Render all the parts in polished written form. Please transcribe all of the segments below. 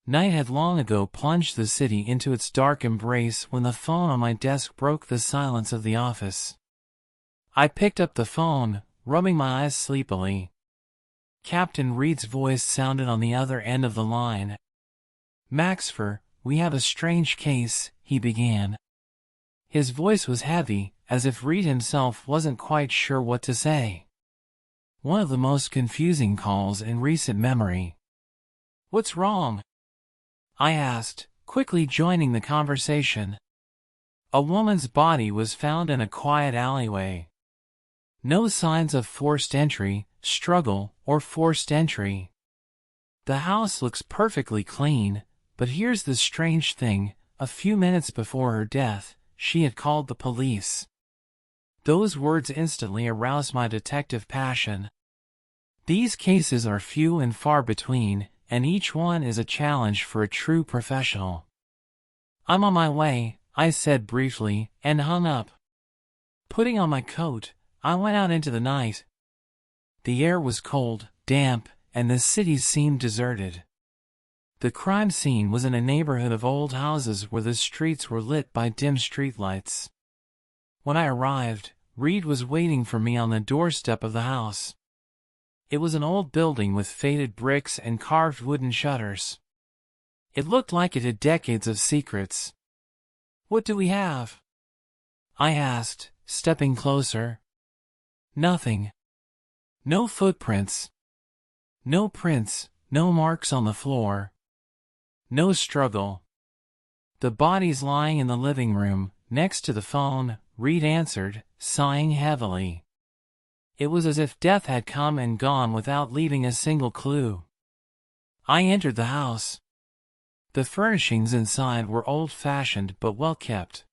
Night had long ago plunged the city into its dark embrace when the phone on my desk broke the silence of the office. I picked up the phone, rubbing my eyes sleepily. Captain Reed's voice sounded on the other end of the line. "Maxfer, we have a strange case," he began. His voice was heavy, as if Reed himself wasn't quite sure what to say. One of the most confusing calls in recent memory. "What's wrong?" I asked, quickly joining the conversation. A woman's body was found in a quiet alleyway. No signs of forced entry, struggle, or forced entry. The house looks perfectly clean, but here's the strange thing: a few minutes before her death, she had called the police. Those words instantly aroused my detective passion. These cases are few and far between, and each one is a challenge for a true professional. "I'm on my way," I said briefly, and hung up. Putting on my coat, I went out into the night. The air was cold, damp, and the city seemed deserted. The crime scene was in a neighborhood of old houses where the streets were lit by dim streetlights. When I arrived, Reed was waiting for me on the doorstep of the house. It was an old building with faded bricks and carved wooden shutters. It looked like it had decades of secrets. "What do we have?" I asked, stepping closer. "Nothing. No footprints. No prints, no marks on the floor. No struggle. The body's lying in the living room, next to the phone," Reed answered, sighing heavily. It was as if death had come and gone without leaving a single clue. I entered the house. The furnishings inside were old-fashioned but well-kept.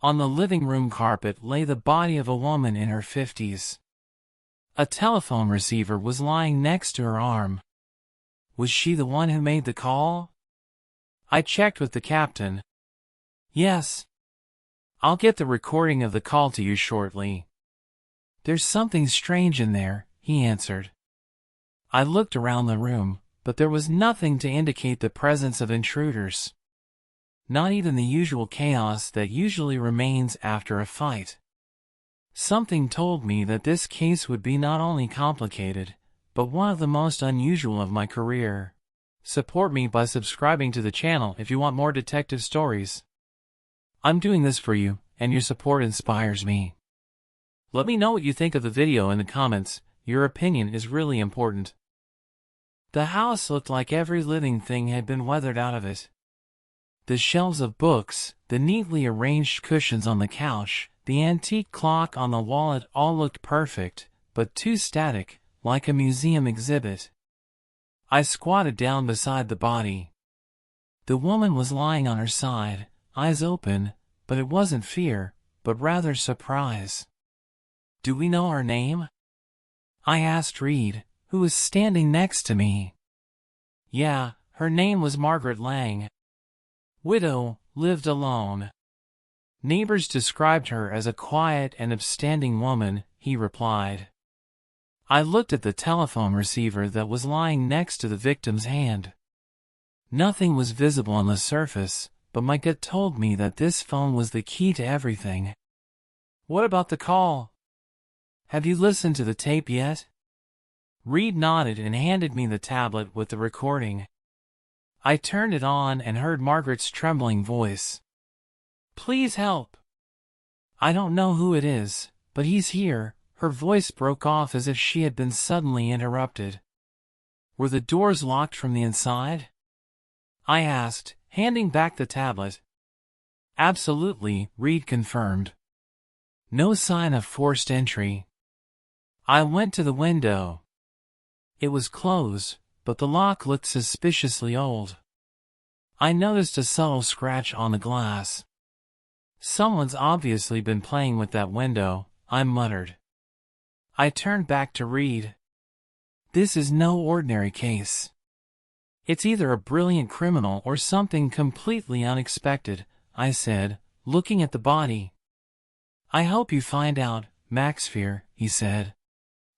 On the living room carpet lay the body of a woman in her 50s. A telephone receiver was lying next to her arm. Was she the one who made the call? I checked with the captain. "Yes. I'll get the recording of the call to you shortly." "There's something strange in there," he answered. I looked around the room, but there was nothing to indicate the presence of intruders. Not even the usual chaos that usually remains after a fight. Something told me that this case would be not only complicated, but one of the most unusual of my career. Support me by subscribing to the channel if you want more detective stories. I'm doing this for you, and your support inspires me. Let me know what you think of the video in the comments. Your opinion is really important. The house looked like every living thing had been weathered out of it. The shelves of books, the neatly arranged cushions on the couch, the antique clock on the wall, it all looked perfect, but too static, like a museum exhibit. I squatted down beside the body. The woman was lying on her side, eyes open, but it wasn't fear, but rather surprise. "Do we know her name?" I asked Reed, who was standing next to me. "Yeah, her name was Margaret Lang. Widow, lived alone. Neighbors described her as a quiet and upstanding woman," he replied. I looked at the telephone receiver that was lying next to the victim's hand. Nothing was visible on the surface, but my gut told me that this phone was the key to everything. "What about the call? Have you listened to the tape yet?" Reed nodded and handed me the tablet with the recording. I turned it on and heard Margaret's trembling voice. "Please help. I don't know who it is, but he's here." Her voice broke off as if she had been suddenly interrupted. "Were the doors locked from the inside?" I asked, handing back the tablet. "Absolutely," Reed confirmed. "No sign of forced entry." I went to the window. It was closed, but the lock looked suspiciously old. I noticed a subtle scratch on the glass. "Someone's obviously been playing with that window," I muttered. I turned back to Reed. "This is no ordinary case. It's either a brilliant criminal or something completely unexpected," I said, looking at the body. "I hope you find out, Maxfer," he said.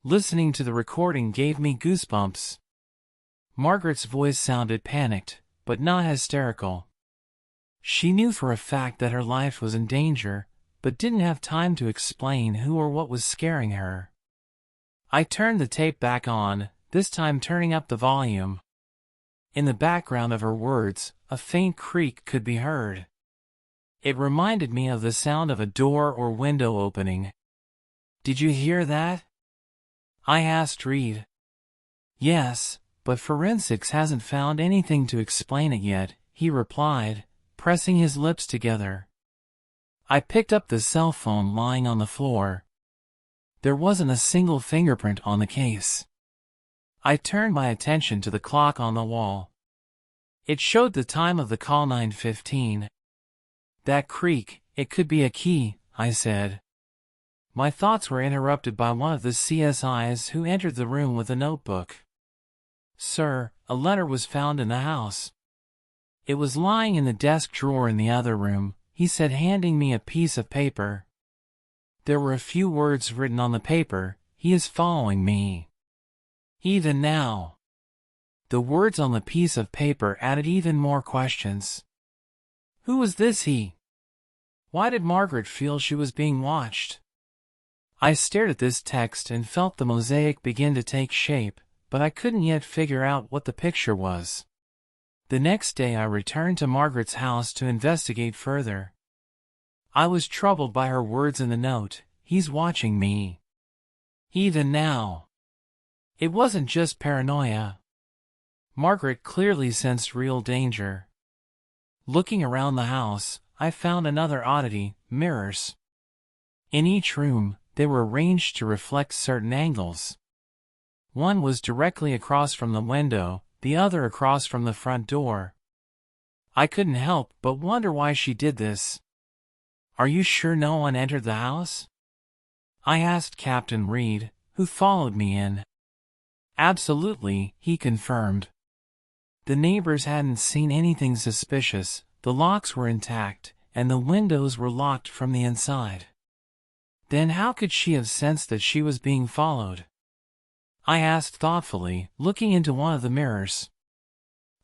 Listening to the recording gave me goosebumps. Margaret's voice sounded panicked, but not hysterical. She knew for a fact that her life was in danger, but didn't have time to explain who or what was scaring her. I turned the tape back on, this time turning up the volume. In the background of her words, a faint creak could be heard. It reminded me of the sound of a door or window opening. "Did you hear that?" I asked Reed. "Yes, but forensics hasn't found anything to explain it yet," he replied, pressing his lips together. I picked up the cell phone lying on the floor. There wasn't a single fingerprint on the case. I turned my attention to the clock on the wall. It showed the time of the call, 9:15. "That creak, it could be a key," I said. My thoughts were interrupted by one of the CSIs who entered the room with a notebook. "Sir, a letter was found in the house." "It was lying in the desk drawer in the other room," he said, handing me a piece of paper. There were a few words written on the paper: "He is following me. Even now." The words on the piece of paper added even more questions. Who was this he? Why did Margaret feel she was being watched? I stared at this text and felt the mosaic begin to take shape, but I couldn't yet figure out what the picture was. The next day I returned to Margaret's house to investigate further. I was troubled by her words in the note: "He's watching me. Even now." It wasn't just paranoia. Margaret clearly sensed real danger. Looking around the house, I found another oddity: mirrors. In each room, they were arranged to reflect certain angles. One was directly across from the window, the other across from the front door. I couldn't help but wonder why she did this. "Are you sure no one entered the house?" I asked Captain Reed, who followed me in. "Absolutely," he confirmed. The neighbors hadn't seen anything suspicious, the locks were intact, and the windows were locked from the inside. Then how could she have sensed that she was being followed? I asked thoughtfully, looking into one of the mirrors.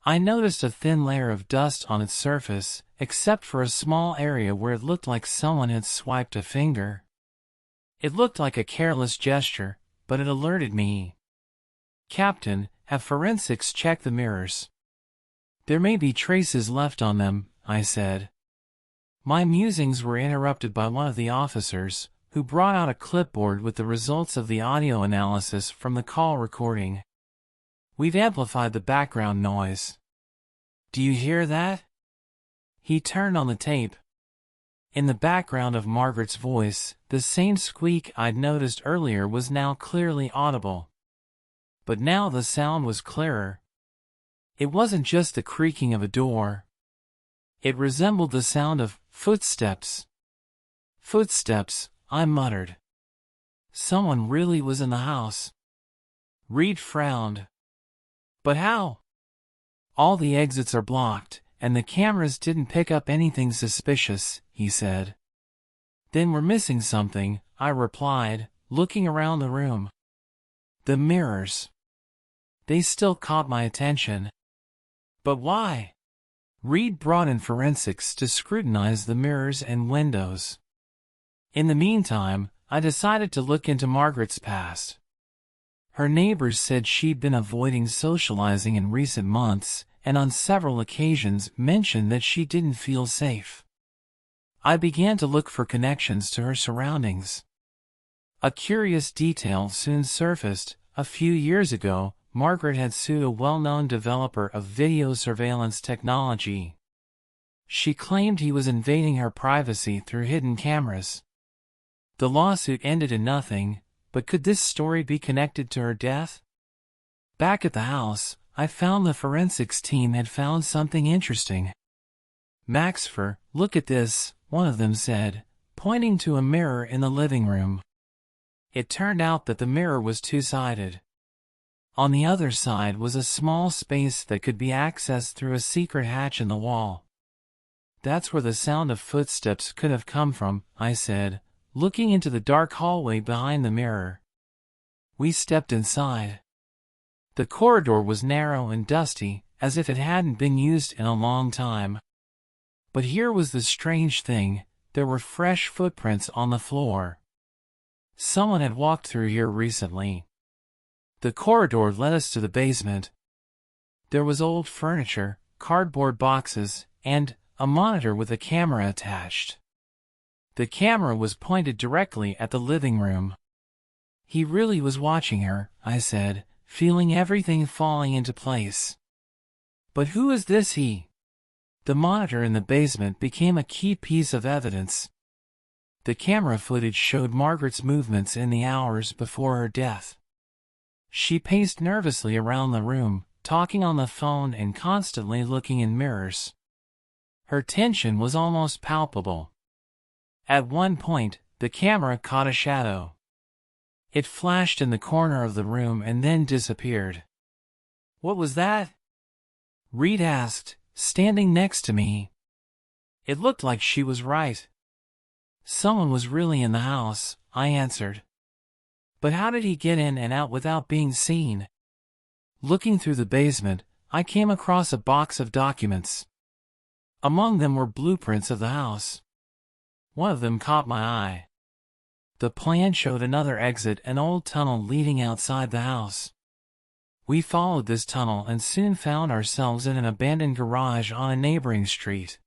I noticed a thin layer of dust on its surface, except for a small area where it looked like someone had swiped a finger. It looked like a careless gesture, but it alerted me. "Captain, have forensics checked the mirrors?" "There may be traces left on them," I said. My musings were interrupted by one of the officers, who brought out a clipboard with the results of the audio analysis from the call recording. "We've amplified the background noise. Do you hear that?" He turned on the tape. In the background of Margaret's voice, the same squeak I'd noticed earlier was now clearly audible. But now the sound was clearer. It wasn't just the creaking of a door. It resembled the sound of footsteps. "Footsteps," I muttered. Someone really was in the house. Reed frowned. "But how?" "All the exits are blocked, and the cameras didn't pick up anything suspicious," he said. "Then we're missing something," I replied, looking around the room. The mirrors. They still caught my attention. But why? Reed brought in forensics to scrutinize the mirrors and windows. In the meantime, I decided to look into Margaret's past. Her neighbors said she'd been avoiding socializing in recent months, and on several occasions mentioned that she didn't feel safe. I began to look for connections to her surroundings. A curious detail soon surfaced. A few years ago, Margaret had sued a well-known developer of video surveillance technology. She claimed he was invading her privacy through hidden cameras. The lawsuit ended in nothing, but could this story be connected to her death? Back at the house, I found the forensics team had found something interesting. "Maxfer, look at this," one of them said, pointing to a mirror in the living room. It turned out that the mirror was two-sided. On the other side was a small space that could be accessed through a secret hatch in the wall. "That's where the sound of footsteps could have come from," I said, looking into the dark hallway behind the mirror. We stepped inside. The corridor was narrow and dusty, as if it hadn't been used in a long time. But here was the strange thing, there were fresh footprints on the floor. Someone had walked through here recently. The corridor led us to the basement. There was old furniture, cardboard boxes, and a monitor with a camera attached. The camera was pointed directly at the living room. He really was watching her, I said, feeling everything falling into place. But who is this he? The monitor in the basement became a key piece of evidence. The camera footage showed Margaret's movements in the hours before her death. She paced nervously around the room, talking on the phone and constantly looking in mirrors. Her tension was almost palpable. At one point, the camera caught a shadow. It flashed in the corner of the room and then disappeared. "What was that?" Reed asked, standing next to me. It looked like she was right. "Someone was really in the house," I answered. "But how did he get in and out without being seen?" Looking through the basement, I came across a box of documents. Among them were blueprints of the house. One of them caught my eye. The plan showed another exit, an old tunnel leading outside the house. We followed this tunnel and soon found ourselves in an abandoned garage on a neighboring street.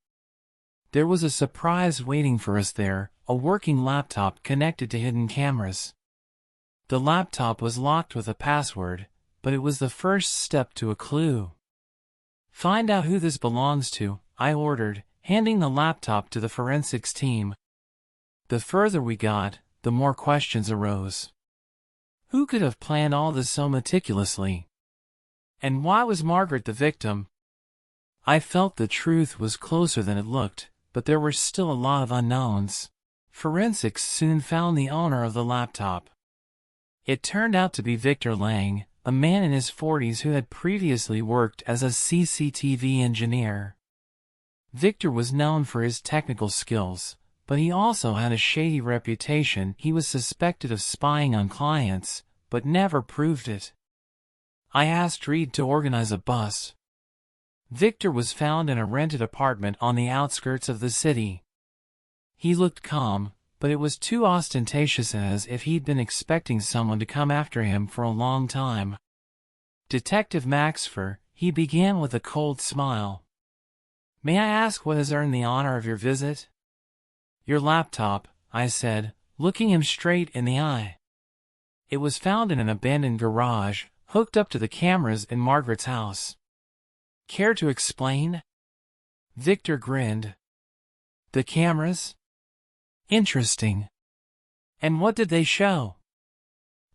There was a surprise waiting for us there, a working laptop connected to hidden cameras. The laptop was locked with a password, but it was the first step to a clue. "Find out who this belongs to," I ordered, handing the laptop to the forensics team. The further we got, the more questions arose. Who could have planned all this so meticulously? And why was Margaret the victim? I felt the truth was closer than it looked, but there were still a lot of unknowns. Forensics soon found the owner of the laptop. It turned out to be Victor Lang, a man in his 40s who had previously worked as a CCTV engineer. Victor was known for his technical skills, but he also had a shady reputation. He was suspected of spying on clients, but never proved it. I asked Reed to organize a bust. Victor was found in a rented apartment on the outskirts of the city. He looked calm, but it was too ostentatious, as if he'd been expecting someone to come after him for a long time. "Detective Maxfer," he began with a cold smile. "May I ask what has earned the honor of your visit?" "Your laptop," I said, looking him straight in the eye. "It was found in an abandoned garage, hooked up to the cameras in Margaret's house." "Care to explain?" Victor grinned. "The cameras? Interesting. And what did they show?"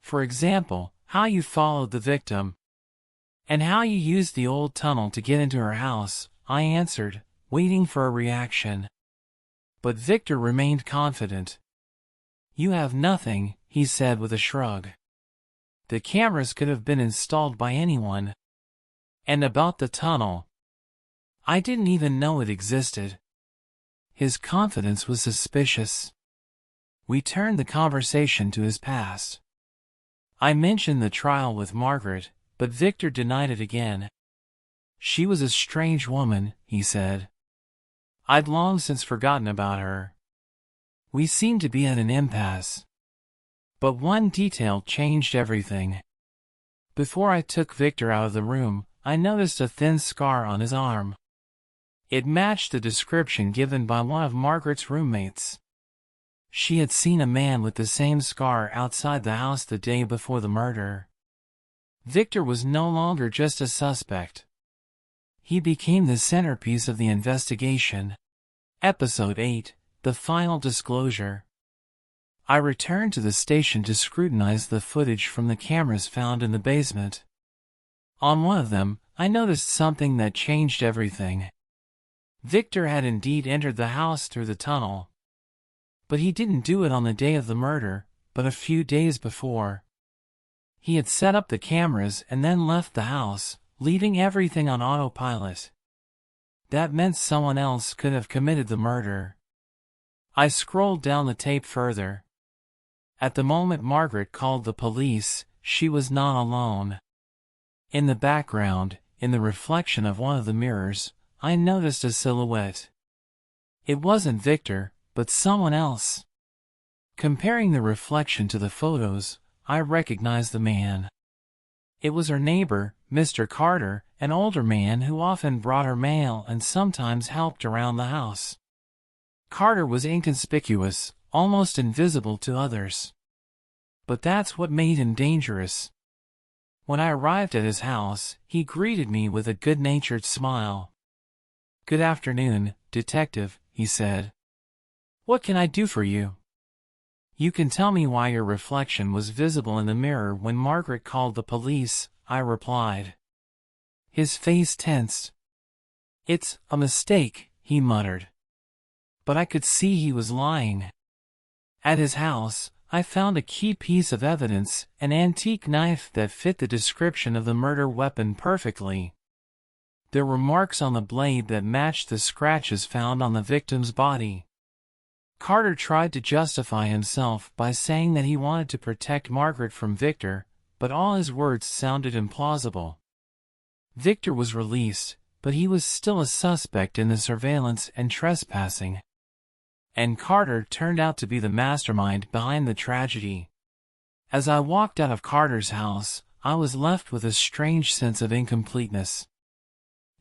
"For example, how you followed the victim. And how you used the old tunnel to get into her house," I answered, waiting for a reaction. But Victor remained confident. "You have nothing," he said with a shrug. "The cameras could have been installed by anyone. And about the tunnel, I didn't even know it existed." His confidence was suspicious. We turned the conversation to his past. I mentioned the trial with Margaret, but Victor denied it again. "She was a strange woman," he said. "I'd long since forgotten about her." We seemed to be at an impasse. But one detail changed everything. Before I took Victor out of the room, I noticed a thin scar on his arm. It matched the description given by one of Margaret's roommates. She had seen a man with the same scar outside the house the day before the murder. Victor was no longer just a suspect. He became the centerpiece of the investigation. Episode 8, The Final Disclosure. I returned to the station to scrutinize the footage from the cameras found in the basement. On one of them, I noticed something that changed everything. Victor had indeed entered the house through the tunnel. But he didn't do it on the day of the murder, but a few days before. He had set up the cameras and then left the house, leaving everything on autopilot. That meant someone else could have committed the murder. I scrolled down the tape further. At the moment Margaret called the police, she was not alone. In the background, in the reflection of one of the mirrors, I noticed a silhouette. It wasn't Victor, but someone else. Comparing the reflection to the photos, I recognized the man. It was her neighbor, Mr. Carter, an older man who often brought her mail and sometimes helped around the house. Carter was inconspicuous, almost invisible to others. But that's what made him dangerous. When I arrived at his house, he greeted me with a good-natured smile. "Good afternoon, detective," he said. "What can I do for you?" "You can tell me why your reflection was visible in the mirror when Margaret called the police," I replied. His face tensed. "It's a mistake," he muttered. But I could see he was lying. At his house, I found a key piece of evidence, an antique knife that fit the description of the murder weapon perfectly. There were marks on the blade that matched the scratches found on the victim's body. Carter tried to justify himself by saying that he wanted to protect Margaret from Victor, but all his words sounded implausible. Victor was released, but he was still a suspect in the surveillance and trespassing. And Carter turned out to be the mastermind behind the tragedy. As I walked out of Carter's house, I was left with a strange sense of incompleteness.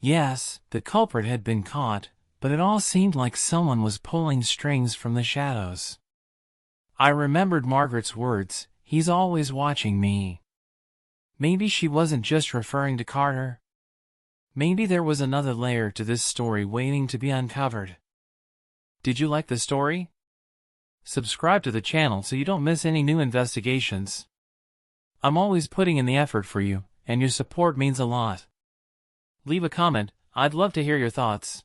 Yes, the culprit had been caught, but it all seemed like someone was pulling strings from the shadows. I remembered Margaret's words, "He's always watching me." Maybe she wasn't just referring to Carter. Maybe there was another layer to this story waiting to be uncovered. Did you like the story? Subscribe to the channel so you don't miss any new investigations. I'm always putting in the effort for you, and your support means a lot. Leave a comment, I'd love to hear your thoughts.